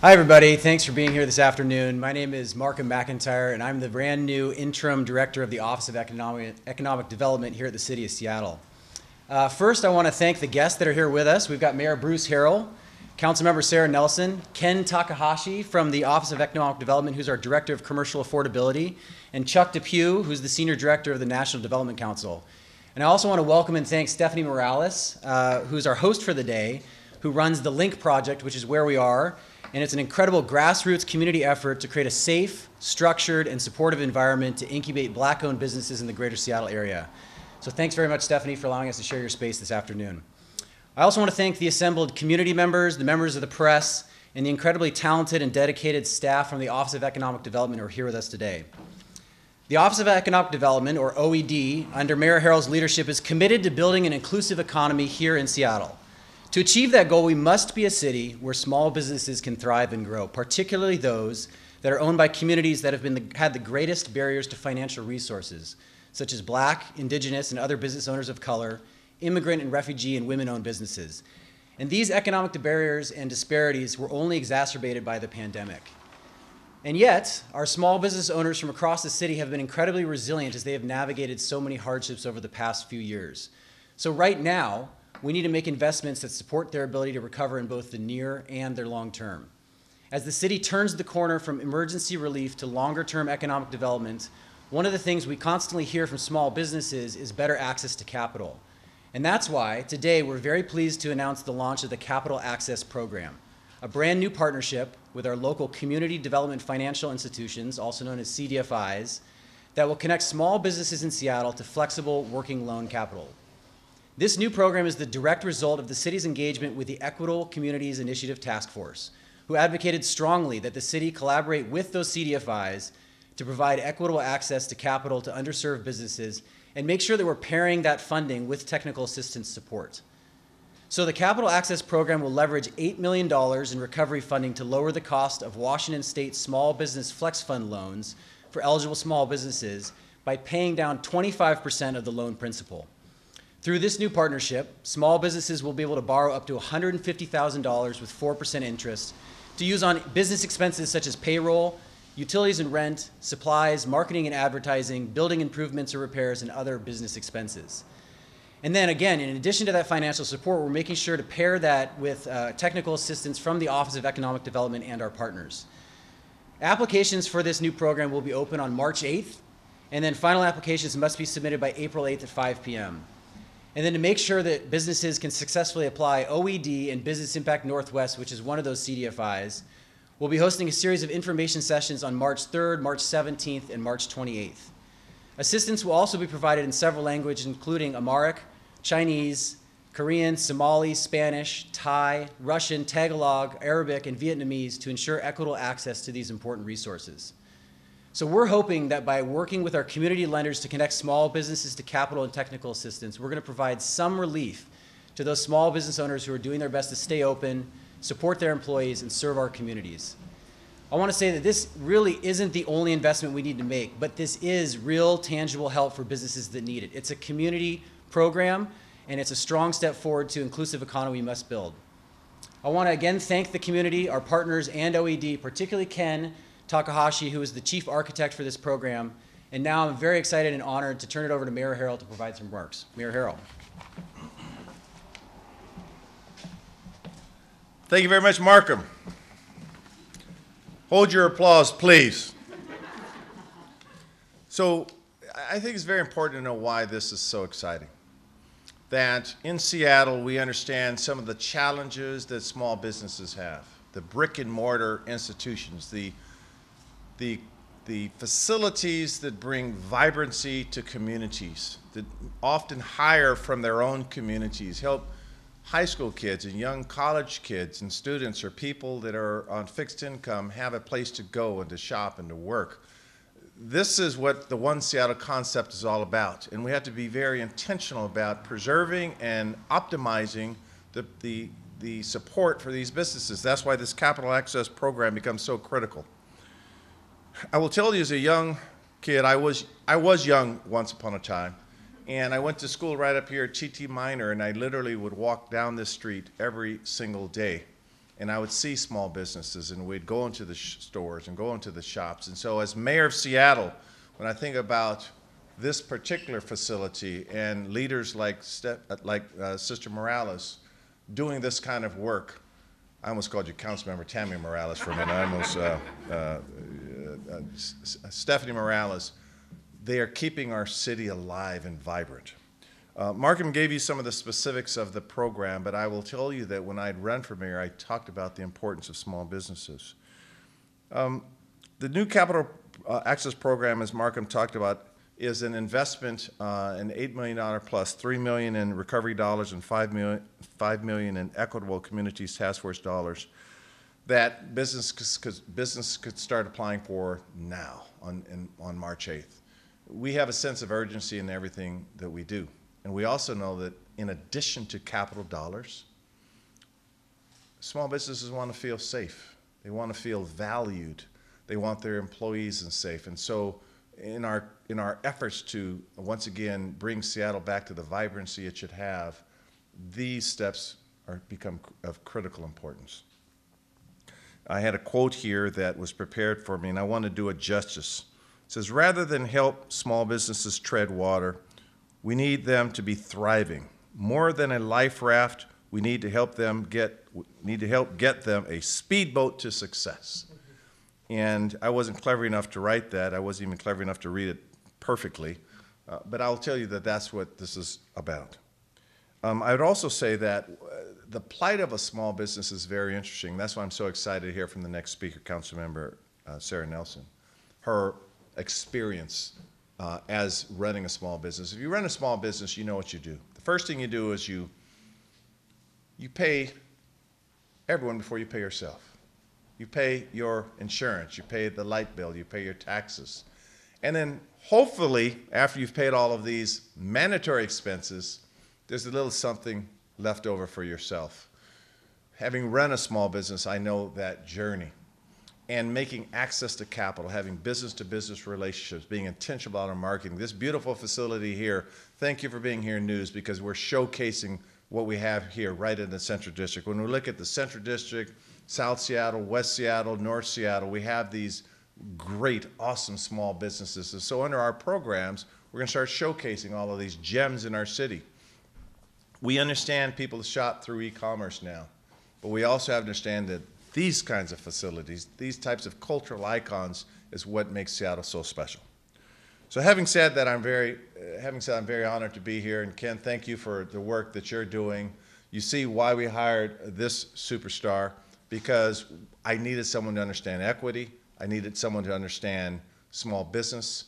Hi everybody, thanks for being here this afternoon. My name is Markham McIntyre and I'm the brand new Interim Director of the Office of Economic Development here at the City of Seattle. First, I want to thank the guests that are here with us. We've got Mayor Bruce Harrell, Councilmember Sara Nelson, Ken Takahashi from the Office of Economic Development, who's our Director of Commercial Affordability, and Chuck Depew, who's the Senior Director of the National Development Council. And I also want to welcome and thank Stephanie Morales, who's our host for the day, who runs the Liink project, which is where we are. And it's an incredible grassroots community effort to create a safe, structured, and supportive environment to incubate Black-owned businesses in the greater Seattle area. So thanks very much, Stephanie, for allowing us to share your space this afternoon. I also want to thank the assembled community members, the members of the press, and the incredibly talented and dedicated staff from the Office of Economic Development who are here with us today. The Office of Economic Development, or OED, under Mayor Harrell's leadership, is committed to building an inclusive economy here in Seattle. To achieve that goal, we must be a city where small businesses can thrive and grow, particularly those that are owned by communities that have had the greatest barriers to financial resources, such as Black, Indigenous, and other business owners of color, immigrant and refugee and women-owned businesses. And these economic barriers and disparities were only exacerbated by the pandemic. And yet, our small business owners from across the city have been incredibly resilient as they have navigated so many hardships over the past few years. So right now, we need to make investments that support their ability to recover in both the near and their long term. As the city turns the corner from emergency relief to longer term economic development, one of the things we constantly hear from small businesses is better access to capital. And that's why today we're very pleased to announce the launch of the Capital Access Program, a brand new partnership with our local community development financial institutions, also known as CDFIs, that will connect small businesses in Seattle to flexible working loan capital. This new program is the direct result of the city's engagement with the Equitable Communities Taskforce, who advocated strongly that the city collaborate with those CDFIs to provide equitable access to capital to underserved businesses and make sure that we're pairing that funding with technical assistance support. So the Capital Access Program will leverage $8 million in recovery funding to lower the cost of Washington State Small Business Flex Fund loans for eligible small businesses by paying down 25% of the loan principal. Through this new partnership, small businesses will be able to borrow up to $150,000 with 4% interest to use on business expenses such as payroll, utilities and rent, supplies, marketing and advertising, building improvements or repairs, and other business expenses. And then again, in addition to that financial support, we're making sure to pair that with technical assistance from the Office of Economic Development and our partners. Applications for this new program will be open on March 8th, and then final applications must be submitted by April 8th at 5 p.m. And then to make sure that businesses can successfully apply, OED and Business Impact Northwest, which is one of those CDFIs, will be hosting a series of information sessions on March 3rd, March 17th, and March 28th. Assistance will also be provided in several languages, including Amharic, Chinese, Korean, Somali, Spanish, Thai, Russian, Tagalog, Arabic, and Vietnamese to ensure equitable access to these important resources. So we're hoping that by working with our community lenders to connect small businesses to capital and technical assistance, we're going to provide some relief to those small business owners who are doing their best to stay open, support their employees, and serve our communities. I want to say that this really isn't the only investment we need to make, but this is real, tangible help for businesses that need it. It's a community program, and it's a strong step forward to inclusive economy we must build. I want to again thank the community, our partners, and OED, particularly Ken Takahashi, who is the chief architect for this program. And now I'm very excited and honored to turn it over to Mayor Harrell to provide some remarks. Mayor Harrell. Thank you very much, Markham. Hold your applause, please. So I think it's very important to know why this is so exciting. That in Seattle, we understand some of the challenges that small businesses have. The brick and mortar institutions, the facilities that bring vibrancy to communities, that often hire from their own communities, help high school kids and young college kids and students or people that are on fixed income have a place to go and to shop and to work. This is what the One Seattle concept is all about, and we have to be very intentional about preserving and optimizing the support for these businesses. That's why this Capital Access Program becomes so critical. I will tell you, as a young kid, I was young once upon a time, and I went to school right up here at TT Minor, and I literally would walk down this street every single day. and I would see small businesses, and we'd go into the stores and go into the shops. And so as mayor of Seattle, when I think about this particular facility and leaders like Sister Morales doing this kind of work, I almost called you Councilmember Tammy Morales for a minute. I almost, Stephanie Morales, they are keeping our city alive and vibrant. Markham gave you some of the specifics of the program, but I will tell you that when I'd run for mayor, I talked about the importance of small businesses. The new Capital Access Program, as Markham talked about, is an investment in $8 million plus $3 million in recovery dollars and $5 million in Equitable Communities Taskforce dollars that business could start applying for now on March 8th. We have a sense of urgency in everything that we do. And we also know that in addition to capital dollars, small businesses want to feel safe. They want to feel valued. They want their employees safe. And so in our efforts to, once again, bring Seattle back to the vibrancy it should have, these steps become of critical importance. I had a quote here that was prepared for me, and I want to do it justice. It says, rather than help small businesses tread water, we need them to be thriving. More than a life raft, we need to help get them a speedboat to success. And I wasn't clever enough to write that. I wasn't even clever enough to read it perfectly. But I'll tell you that that's what this is about. I would also say that the plight of a small business is very interesting. That's why I'm so excited to hear from the next speaker, Councilmember Sara Nelson. Her experience as running a small business. If you run a small business, you know what you do. The first thing you do is you pay everyone before you pay yourself. You pay your insurance, you pay the light bill, you pay your taxes. And then hopefully, after you've paid all of these mandatory expenses, there's a little something left over for yourself. Having run a small business, I know that journey. And making access to capital, having business-to-business relationships, being intentional about our marketing. This beautiful facility here, thank you for being here, News, because we're showcasing what we have here right in the Central District. When we look at the Central District, South Seattle, West Seattle, North Seattle, we have these great, awesome small businesses. And so under our programs, we're going to start showcasing all of these gems in our city. We understand people shop through e-commerce now, but we also have to understand that these kinds of facilities, these types of cultural icons, is what makes Seattle so special. So having said that, I'm very honored to be here. And Ken, thank you for the work that you're doing. You see why we hired this superstar, because I needed someone to understand equity. I needed someone to understand small business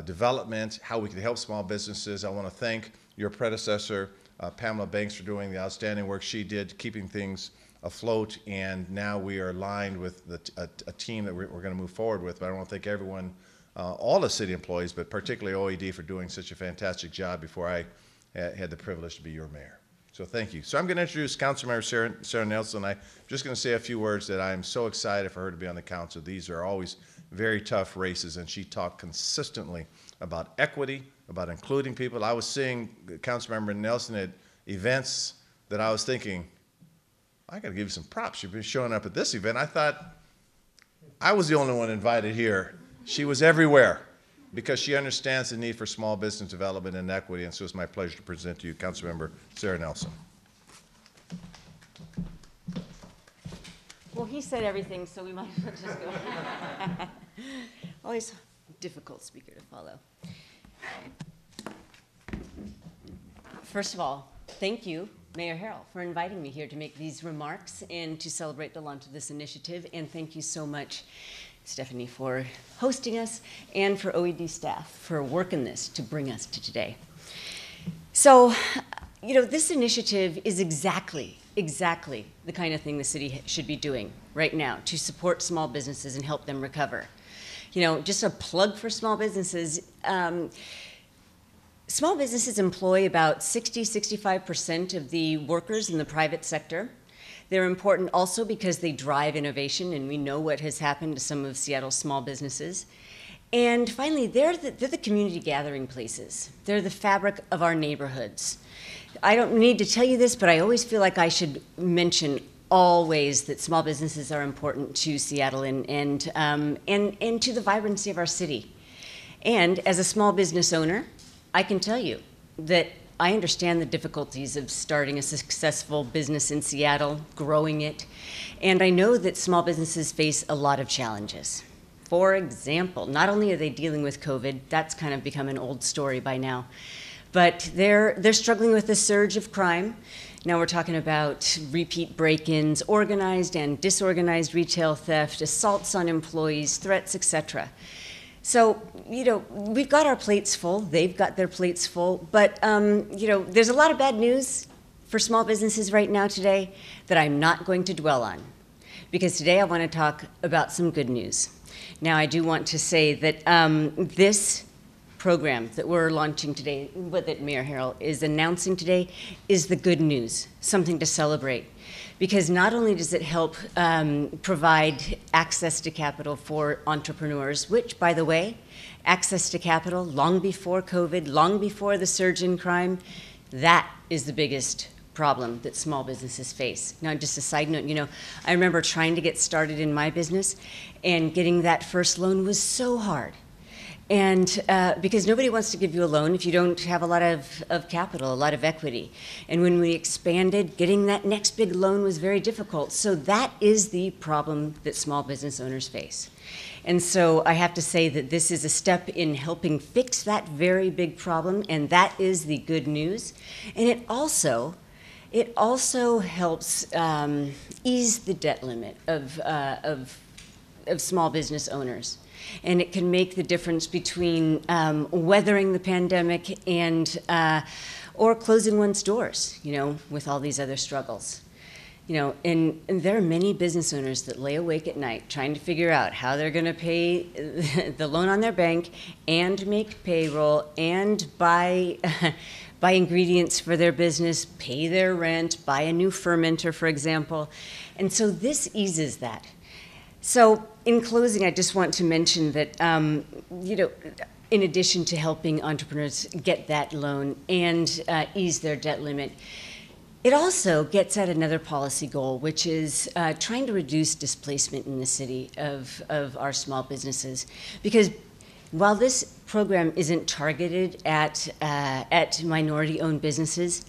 development, how we can help small businesses. I want to thank your predecessor, Pamela Banks, for doing the outstanding work she did, keeping things afloat, and now we are aligned with a team that we're going to move forward with. But I want to thank everyone, all the city employees, but particularly OED, for doing such a fantastic job before I had the privilege to be your mayor. So thank you. So I'm going to introduce Councilmember Sara Nelson. I'm just going to say a few words that I'm so excited for her to be on the council. These are always very tough races, and she talked consistently about equity, about including people. I was seeing Councilmember Nelson at events that I was thinking, I got to give you some props. You've been showing up at this event. I thought I was the only one invited here. She was everywhere because she understands the need for small business development and equity, and so it's my pleasure to present to you Councilmember Sara Nelson. Well, he said everything, so we might as well just go. Always a difficult speaker to follow. First of all, thank you, Mayor Harrell, for inviting me here to make these remarks and to celebrate the launch of this initiative. And thank you so much, Stephanie, for hosting us, and for OED staff for working this to bring us to today. So, you know, this initiative is exactly the kind of thing the city should be doing right now to support small businesses and help them recover. You know, just a plug for small businesses. Small businesses employ about 65% of the workers in the private sector. They're important also because they drive innovation, and we know what has happened to some of Seattle's small businesses. And finally, they're the community gathering places. They're the fabric of our neighborhoods. I don't need to tell you this, but I always feel like I should mention all ways that small businesses are important to Seattle and to the vibrancy of our city. And as a small business owner, I can tell you that I understand the difficulties of starting a successful business in Seattle, growing it, and I know that small businesses face a lot of challenges. For example, not only are they dealing with COVID, that's kind of become an old story by now, but they're struggling with the surge of crime. Now we're talking about repeat break-ins, organized and disorganized retail theft, assaults on employees, threats, etc. So, we've got our plates full, they've got their plates full, but, there's a lot of bad news for small businesses right now today that I'm not going to dwell on, because today I want to talk about some good news. Now, I do want to say that this program that we're launching today, that Mayor Harrell is announcing today, is the good news, something to celebrate. Because not only does it help provide access to capital for entrepreneurs, which, by the way, access to capital long before COVID, long before the surge in crime, that is the biggest problem that small businesses face. Now, just a side note, I remember trying to get started in my business, and getting that first loan was so hard. And because nobody wants to give you a loan if you don't have a lot of capital, a lot of equity. And when we expanded, getting that next big loan was very difficult. So that is the problem that small business owners face. And so I have to say that this is a step in helping fix that very big problem, and that is the good news. And it also helps ease the debt limit of small business owners. And it can make the difference between weathering the pandemic and or closing one's doors, with all these other struggles. And there are many business owners that lay awake at night trying to figure out how they're going to pay the loan on their bank and make payroll and buy ingredients for their business, pay their rent, buy a new fermenter, for example. And so this eases that. So in closing, I just want to mention that, in addition to helping entrepreneurs get that loan and ease their debt limit, it also gets at another policy goal, which is trying to reduce displacement in the city of our small businesses. Because while this program isn't targeted at minority-owned businesses,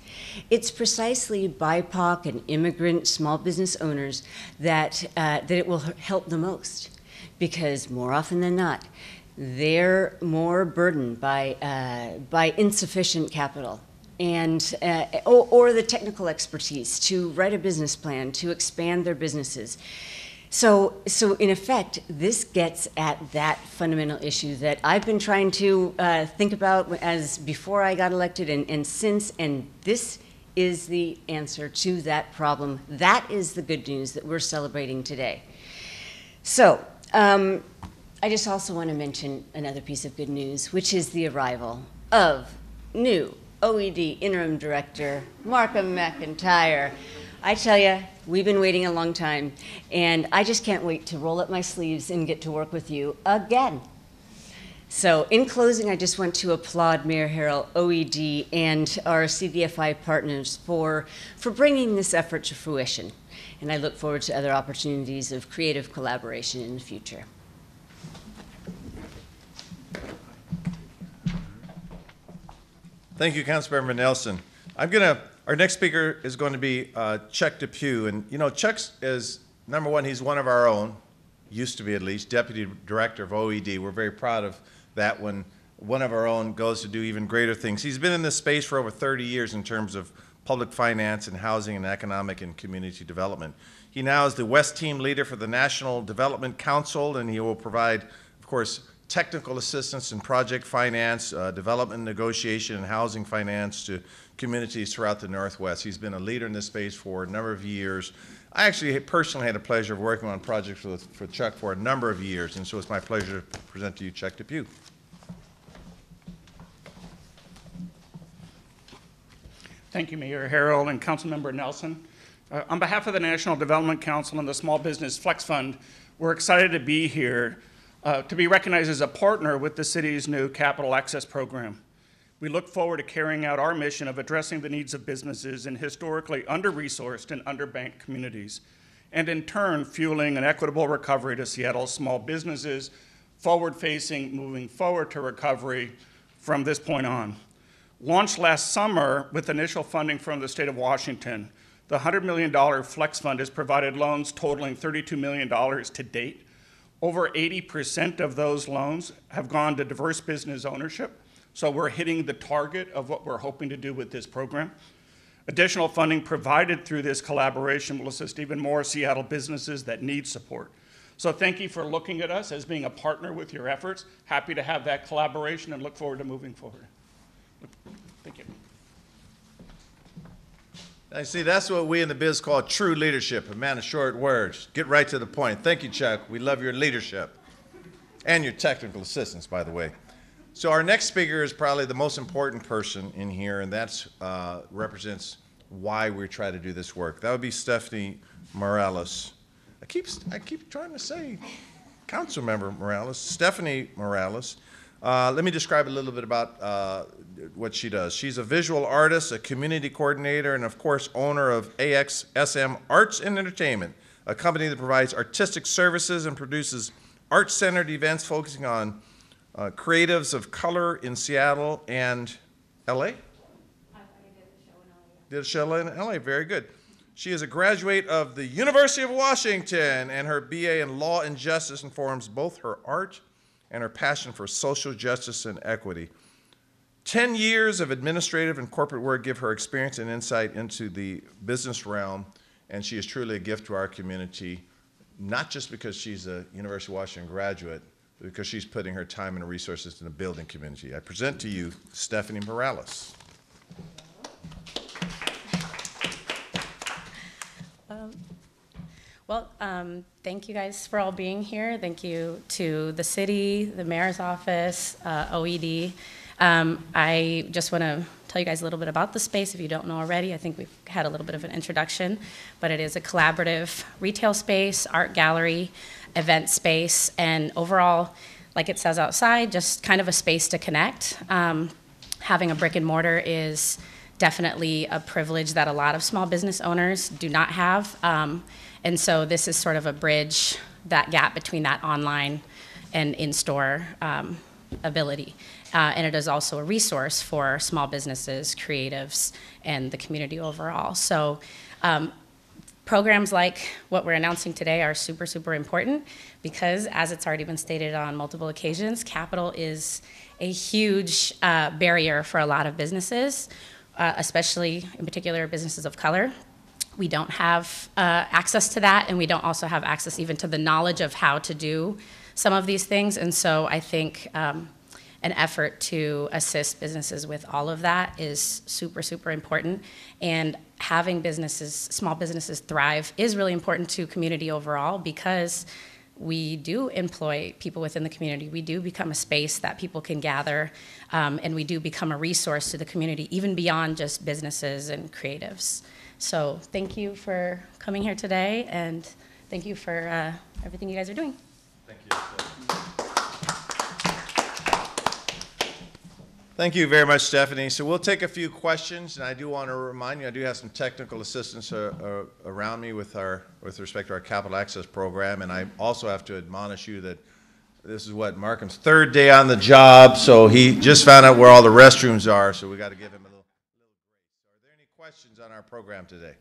it's precisely BIPOC and immigrant small business owners that it will help the most, because more often than not, they're more burdened by insufficient capital and or the technical expertise to write a business plan, to expand their businesses. So in effect, this gets at that fundamental issue that I've been trying to think about as before I got elected and since, and this is the answer to that problem. That is the good news that we're celebrating today. So I just also want to mention another piece of good news, which is the arrival of new OED Interim Director Markham McIntyre. I tell you, we've been waiting a long time, and I just can't wait to roll up my sleeves and get to work with you again. So in closing, I just want to applaud Mayor Harrell, OED, and our CDFI partners for bringing this effort to fruition. And I look forward to other opportunities of creative collaboration in the future. Thank you, Councilmember Nelson. Our next speaker is going to be Chuck Depew. And Chuck is, number one, he's one of our own, used to be at least, Deputy Director of OED. We're very proud of that when one of our own goes to do even greater things. He's been in this space for over 30 years in terms of public finance and housing and economic and community development. He now is the West Team Leader for the National Development Council, and he will provide, of course, technical assistance in project finance, development negotiation, and housing finance to communities throughout the Northwest. He's been a leader in this space for a number of years. I actually personally had the pleasure of working on projects for Chuck for a number of years, and so it's my pleasure to present to you Chuck Depew. Thank you, Mayor Harrell and Councilmember Nelson. On behalf of the National Development Council and the Small Business Flex Fund, we're excited to be here to be recognized as a partner with the city's new Capital Access Program. We look forward to carrying out our mission of addressing the needs of businesses in historically under-resourced and underbanked communities, and in turn, fueling an equitable recovery to Seattle's small businesses, forward-facing, moving forward to recovery from this point on. Launched last summer with initial funding from the state of Washington, the $100 million Flex Fund has provided loans totaling $32 million to date. Over 80% of those loans have gone to diverse business ownership, so we're hitting the target of what we're hoping to do with this program. Additional funding provided through this collaboration will assist even more Seattle businesses that need support. So thank you for looking at us as being a partner with your efforts. Happy to have that collaboration and look forward to moving forward. Thank you. I see, that's what we in the biz call true leadership, a man of short words. Get right to the point. Thank you, Chuck. We love your leadership and your technical assistance, by the way. So our next speaker is probably the most important person in here, and that's represents why we try to do this work. That would be Stephanie Morales. I keep trying to say Councilmember Morales, Stephanie Morales. Let me describe a little bit about what she does. She's a visual artist, a community coordinator, and of course, owner of AXSM Arts and Entertainment, a company that provides artistic services and produces art-centered events focusing on creatives of color in Seattle and LA? I did a show in LA, very good. She is a graduate of the University of Washington, and her BA in Law and Justice informs both her art and her passion for social justice and equity. 10 years of administrative and corporate work give her experience and insight into the business realm, and she is truly a gift to our community, not just because she's a University of Washington graduate, but because she's putting her time and resources in the building community. I present to you Stephanie Morales. Thank you guys for all being here. Thank you to the city, the mayor's office, OED. I just want to tell you guys a little bit about the space if you don't know already. I think we've had a little bit of an introduction, but it is a collaborative retail space, art gallery, event space, and overall, like it says outside, just kind of a space to connect. Having a brick and mortar is definitely a privilege that a lot of small business owners do not have. And so this is sort of a bridge, that gap between that online and in-store ability. And it is also a resource for small businesses, creatives, and the community overall. So programs like what we're announcing today are super, super important because, as it's already been stated on multiple occasions, capital is a huge barrier for a lot of businesses, especially in particular businesses of color. We don't have access to that, and we don't also have access even to the knowledge of how to do some of these things. And so I think an effort to assist businesses with all of that is super, super important. And having businesses, small businesses thrive is really important to community overall because we do employ people within the community. We do become a space that people can gather, and we do become a resource to the community, even beyond just businesses and creatives. So thank you for coming here today, and thank you for everything you guys are doing. Thank you. Thank you very much, Stephanie. So we'll take a few questions, and I do want to remind you, I do have some technical assistance around me with respect to our capital access program, and I also have to admonish you that this is Markham's third day on the job, so he just found out where all the restrooms are, so we got to give him a little grace. Are there any questions on our program today?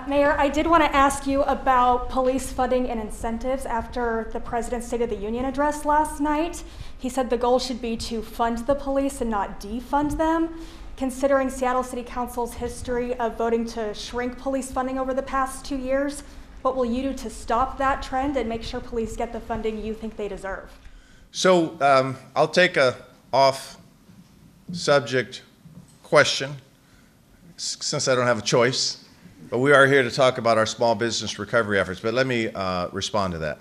Mayor, I did want to ask you about police funding and incentives after the President's State of the Union address last night. He said the goal should be to fund the police and not defund them. Considering Seattle City Council's history of voting to shrink police funding over the past 2 years, what will you do to stop that trend and make sure police get the funding you think they deserve? So I'll take a off-subject question since I don't have a choice. But we are here to talk about our small business recovery efforts, but let me respond to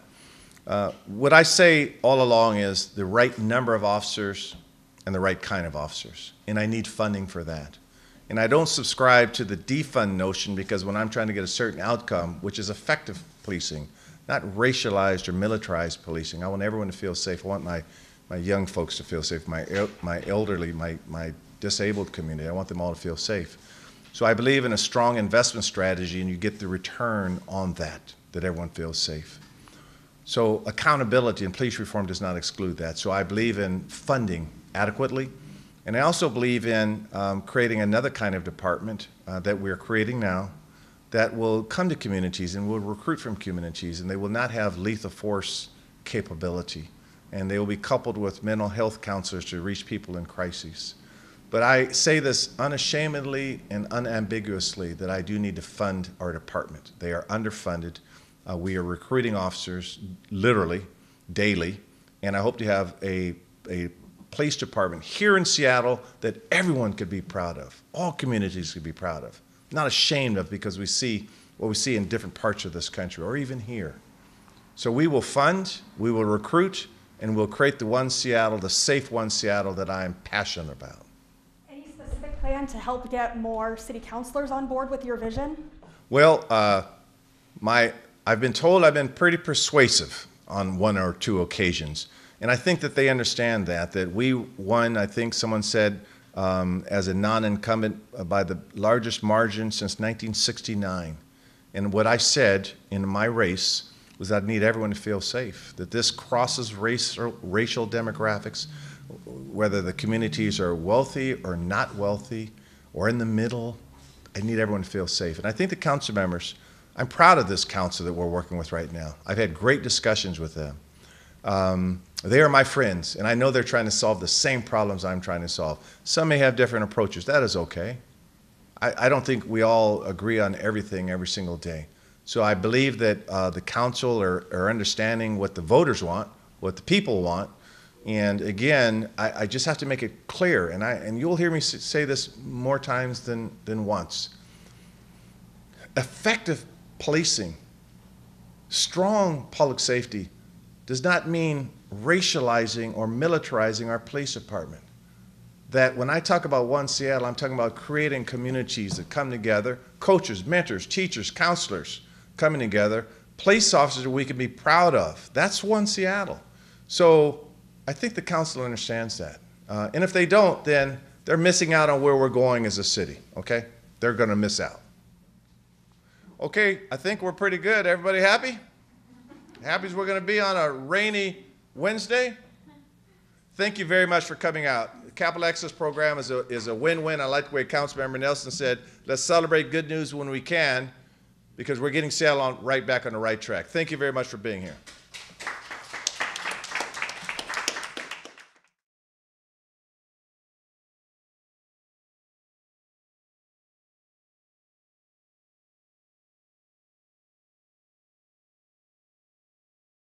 that. What I say all along is the right number of officers and the right kind of officers, and I need funding for that. And I don't subscribe to the defund notion because when I'm trying to get a certain outcome, which is effective policing, not racialized or militarized policing, I want everyone to feel safe. I want my my young folks to feel safe, my elderly, my disabled community. I want them all to feel safe. So I believe in a strong investment strategy, and you get the return on that everyone feels safe. So accountability and police reform does not exclude that. So I believe in funding adequately. And I also believe in creating another kind of department that we're creating now that will come to communities and will recruit from communities, and they will not have lethal force capability. And they will be coupled with mental health counselors to reach people in crises. But I say this unashamedly and unambiguously that I do need to fund our department. They are underfunded. We are recruiting officers literally daily, and I hope to have a police department here in Seattle that everyone could be proud of, all communities could be proud of, not ashamed of, because we see what we see in different parts of this country or even here. So we will fund, we will recruit, and we'll create the one Seattle, the safe one Seattle that I am passionate about. Any specific plan to help get more city councilors on board with your vision? Well, I've been told I've been pretty persuasive on one or two occasions. And I think that they understand that we won, I think someone said, as a non-incumbent by the largest margin since 1969. And what I said in my race was I need everyone to feel safe, that this crosses racial demographics, whether the communities are wealthy or not wealthy or in the middle. I need everyone to feel safe. And I think the council members, I'm proud of this council that we're working with right now. I've had great discussions with them. They are my friends, and I know they're trying to solve the same problems I'm trying to solve. Some may have different approaches. That is okay. I don't think we all agree on everything every single day. So I believe that the council are understanding what the voters want, what the people want, and again, I just have to make it clear, and you'll hear me say this more times than once. Effective policing, strong public safety does not mean racializing or militarizing our police department. That when I talk about One Seattle, I'm talking about creating communities that come together, coaches, mentors, teachers, counselors coming together, police officers that we can be proud of. That's One Seattle. So I think the council understands that. And if they don't, then they're missing out on where we're going as a city, okay? They're gonna miss out. Okay, I think we're pretty good. Everybody happy? Happy as we're going to be on a rainy Wednesday? Thank you very much for coming out. The Capital Access Program is a win-win. I like the way Councilmember Nelson said, let's celebrate good news when we can, because we're getting Seattle right back on the right track. Thank you very much for being here.